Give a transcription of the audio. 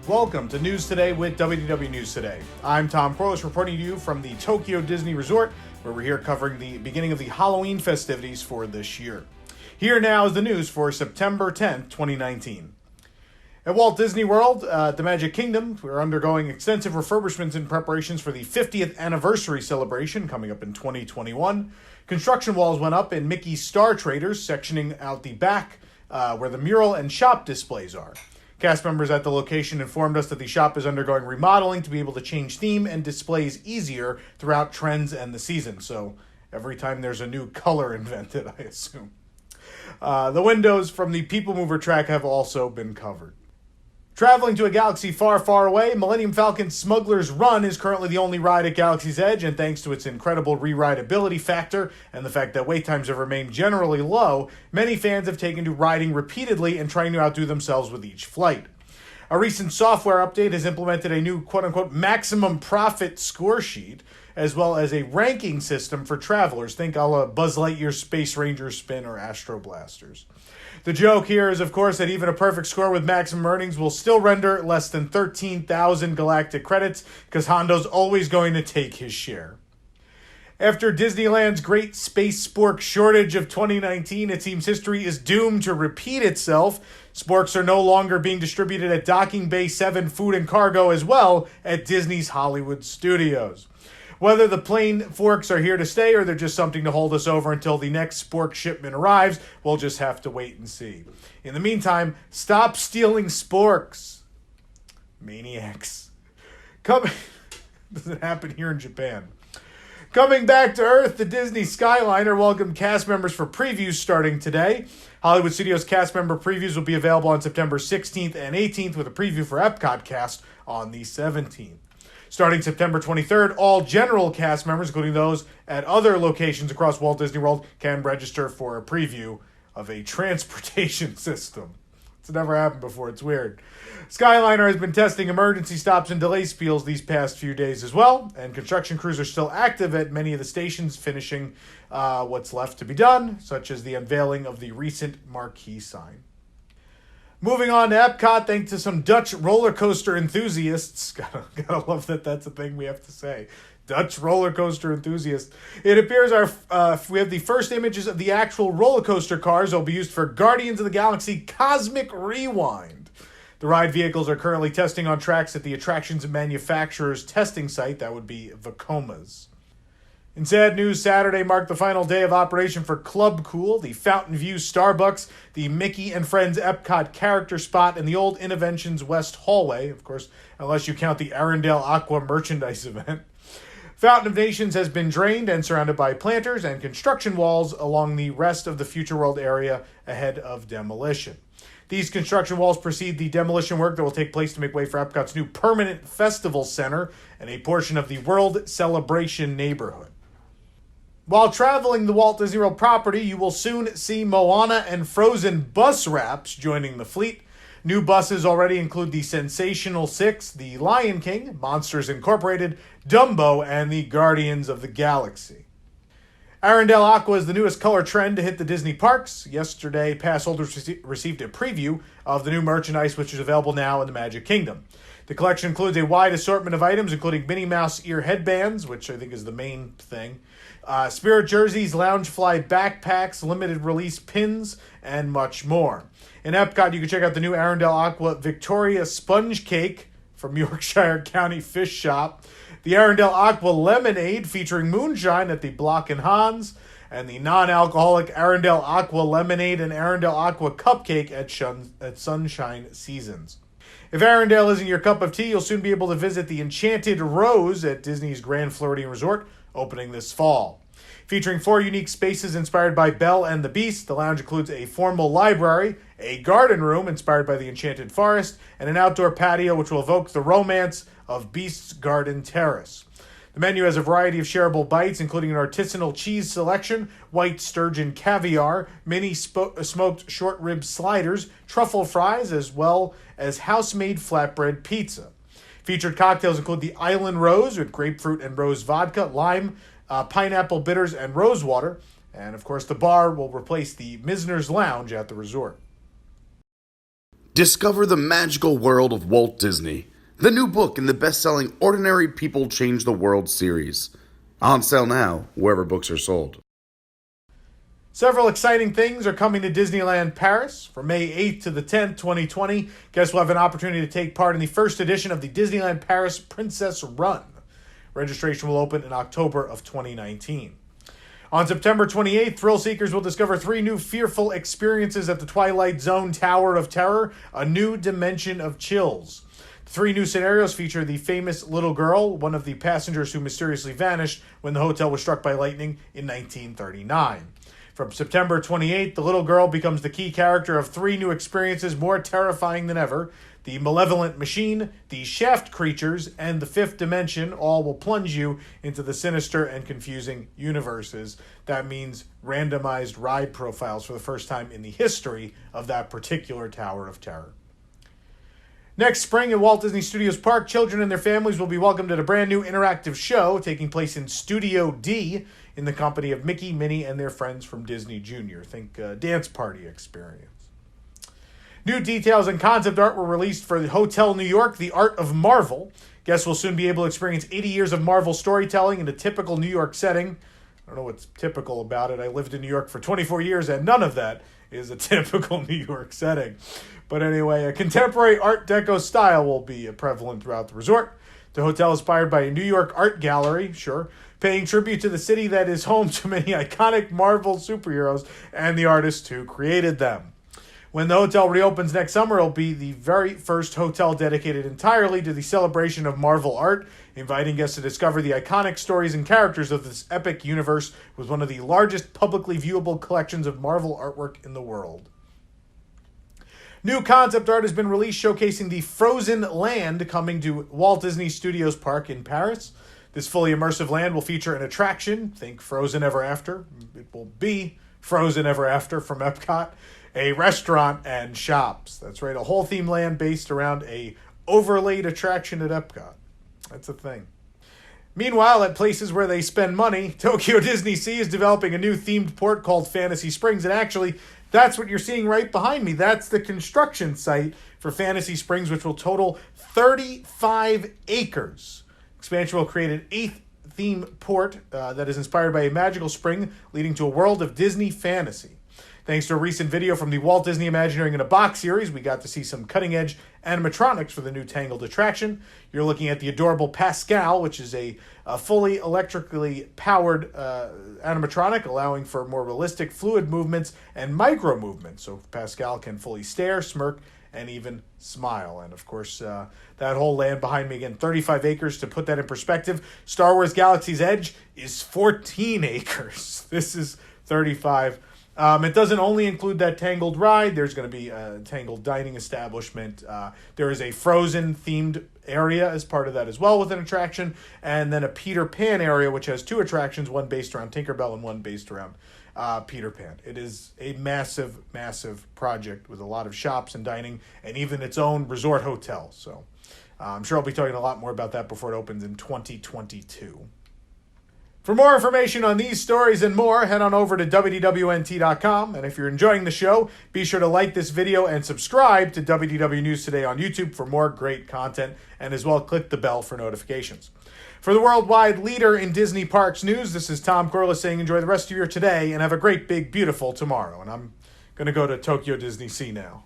Welcome to News Today with WDW News Today. I'm Tom Corliss reporting to you from the Tokyo Disney Resort, where we're here covering the beginning of the Halloween festivities for this year. Here now is the news for September 10th, 2019. At Walt Disney World, the Magic Kingdom, we're undergoing extensive refurbishments in preparations for the 50th anniversary celebration coming up in 2021. Construction walls went up in Mickey's Star Traders, sectioning out the back where the mural and shop displays are. Cast members at the location informed us that the shop is undergoing remodeling to be able to change theme and displays easier throughout trends and the season. So every time there's a new color invented, I assume. The windows from the People Mover track have also been covered. Traveling to a galaxy far, far away, Millennium Falcon's Smugglers Run is currently the only ride at Galaxy's Edge, and thanks to its incredible re-rideability factor and the fact that wait times have remained generally low, many fans have taken to riding repeatedly and trying to outdo themselves with each flight. A recent software update has implemented a new quote-unquote maximum profit score sheet, as well as a ranking system for travelers. Think a la Buzz Lightyear Space Ranger Spin or Astro Blasters. The joke here is, of course, that even a perfect score with maximum earnings will still render less than 13,000 galactic credits, because Hondo's always going to take his share. After Disneyland's Great Space Spork shortage of 2019, it seems history is doomed to repeat itself. Sporks are no longer being distributed at Docking Bay 7 Food and Cargo as well at Disney's Hollywood Studios. Whether the plain forks are here to stay or they're just something to hold us over until the next spork shipment arrives, we'll just have to wait and see. In the meantime, stop stealing sporks. Maniacs. Doesn't happen here in Japan. Coming back to Earth, the Disney Skyliner welcomed cast members for previews starting today. Hollywood Studios cast member previews will be available on September 16th and 18th, with a preview for Epcot cast on the 17th. Starting September 23rd, all general cast members, including those at other locations across Walt Disney World, can register for a preview of a transportation system. It's never happened before. It's weird. Skyliner has been testing emergency stops and delay spiels these past few days as well, and construction crews are still active at many of the stations, finishing what's left to be done, such as the unveiling of the recent marquee sign. Moving on to Epcot, thanks to some Dutch roller coaster enthusiasts. Gotta love that that's a thing we have to say. Dutch roller coaster enthusiasts. It appears we have the first images of the actual roller coaster cars that will be used for Guardians of the Galaxy Cosmic Rewind. The ride vehicles are currently testing on tracks at the Attractions Manufacturers testing site. That would be Vacomas. In sad news, Saturday marked the final day of operation for Club Cool, the Fountain View Starbucks, the Mickey and Friends Epcot character spot, and the old Innovations West hallway, of course, unless you count the Arendelle Aqua merchandise event. Fountain of Nations has been drained and surrounded by planters and construction walls along the rest of the Future World area ahead of demolition. These construction walls precede the demolition work that will take place to make way for Epcot's new permanent festival center and a portion of the World Celebration neighborhood. While traveling the Walt Disney World property, you will soon see Moana and Frozen bus wraps joining the fleet. New buses already include the Sensational Six, the Lion King, Monsters Incorporated, Dumbo, and the Guardians of the Galaxy. Arendelle Aqua is the newest color trend to hit the Disney parks. Yesterday, pass holders received a preview of the new merchandise, which is available now in the Magic Kingdom. The collection includes a wide assortment of items, including Minnie Mouse ear headbands, which I think is the main thing, Spirit jerseys, Loungefly backpacks, limited release pins, and much more. In Epcot, you can check out the new Arendelle Aqua Victoria Sponge Cake from Yorkshire County Fish Shop, the Arendelle Aqua Lemonade featuring moonshine at the Block and Hans, and the non-alcoholic Arendelle Aqua Lemonade and Arendelle Aqua Cupcake at Sunshine Seasons. If Arendelle isn't your cup of tea, you'll soon be able to visit the Enchanted Rose at Disney's Grand Floridian Resort, opening this fall. Featuring 4 unique spaces inspired by Belle and the Beast, the lounge includes a formal library, a garden room inspired by the Enchanted Forest, and an outdoor patio which will evoke the romance of Beast's Garden Terrace. The menu has a variety of shareable bites, including an artisanal cheese selection, white sturgeon caviar, mini smoked short rib sliders, truffle fries, as well as house-made flatbread pizza. Featured cocktails include the Island Rose with grapefruit and rose vodka, lime, pineapple bitters, and rose water. And, of course, the bar will replace the Misner's Lounge at the resort. Discover the magical world of Walt Disney, the new book in the best-selling Ordinary People Change the World series. On sale now, wherever books are sold. Several exciting things are coming to Disneyland Paris. From May 8th to the 10th, 2020, guests will have an opportunity to take part in the first edition of the Disneyland Paris Princess Run. Registration will open in October of 2019. On September 28th, thrill seekers will discover 3 new fearful experiences at the Twilight Zone Tower of Terror, a new dimension of chills. The 3 new scenarios feature the famous little girl, one of the passengers who mysteriously vanished when the hotel was struck by lightning in 1939. From September 28th, the little girl becomes the key character of 3 new experiences more terrifying than ever. The Malevolent Machine, the Shaft Creatures, and the Fifth Dimension all will plunge you into the sinister and confusing universes. That means randomized ride profiles for the first time in the history of that particular Tower of Terror. Next spring at Walt Disney Studios Park, children and their families will be welcomed at a brand new interactive show taking place in Studio D in the company of Mickey, Minnie, and their friends from Disney Junior. Think dance party experience. New details and concept art were released for the Hotel New York, The Art of Marvel. Guests will soon be able to experience 80 years of Marvel storytelling in a typical New York setting. I don't know what's typical about it. I lived in New York for 24 years, and none of that is a typical New York setting. But anyway, a contemporary Art Deco style will be prevalent throughout the resort. The hotel is inspired by a New York art gallery, paying tribute to the city that is home to many iconic Marvel superheroes and the artists who created them. When the hotel reopens next summer, it'll be the very first hotel dedicated entirely to the celebration of Marvel art, inviting guests to discover the iconic stories and characters of this epic universe with one of the largest publicly viewable collections of Marvel artwork in the world. New concept art has been released showcasing the Frozen Land coming to Walt Disney Studios Park in Paris. This fully immersive land will feature an attraction, think Frozen Ever After. It will be Frozen Ever After from Epcot. A restaurant and shops. That's right, a whole theme land based around a overlaid attraction at Epcot. That's a thing. Meanwhile, at places where they spend money, Tokyo Disney Sea is developing a new themed port called Fantasy Springs, and actually, that's what you're seeing right behind me. That's the construction site for Fantasy Springs, which will total 35 acres. Expansion will create an 8th theme port that is inspired by a magical spring leading to a world of Disney fantasy. Thanks to a recent video from the Walt Disney Imagineering in a Box series, we got to see some cutting-edge animatronics for the new Tangled attraction. You're looking at the adorable Pascal, which is a fully electrically powered animatronic, allowing for more realistic fluid movements and micro movements. So Pascal can fully stare, smirk, and even smile. And of course, that whole land behind me, again, 35 acres. To put that in perspective, Star Wars Galaxy's Edge is 14 acres. This is 35. It doesn't only include that Tangled ride. There's going to be a Tangled dining establishment. There is a Frozen-themed area as part of that as well with an attraction. And then a Peter Pan area, which has 2 attractions, one based around Tinkerbell and one based around Peter Pan. It is a massive, massive project with a lot of shops and dining and even its own resort hotel. So I'm sure I'll be talking a lot more about that before it opens in 2022. For more information on these stories and more, head on over to WDWNT.com. And if you're enjoying the show, be sure to like this video and subscribe to WDW News Today on YouTube for more great content, and as well click the bell for notifications. For the worldwide leader in Disney Parks news, this is Tom Corliss saying enjoy the rest of your today and have a great, big, beautiful tomorrow. And I'm going to go to Tokyo Disney Sea now.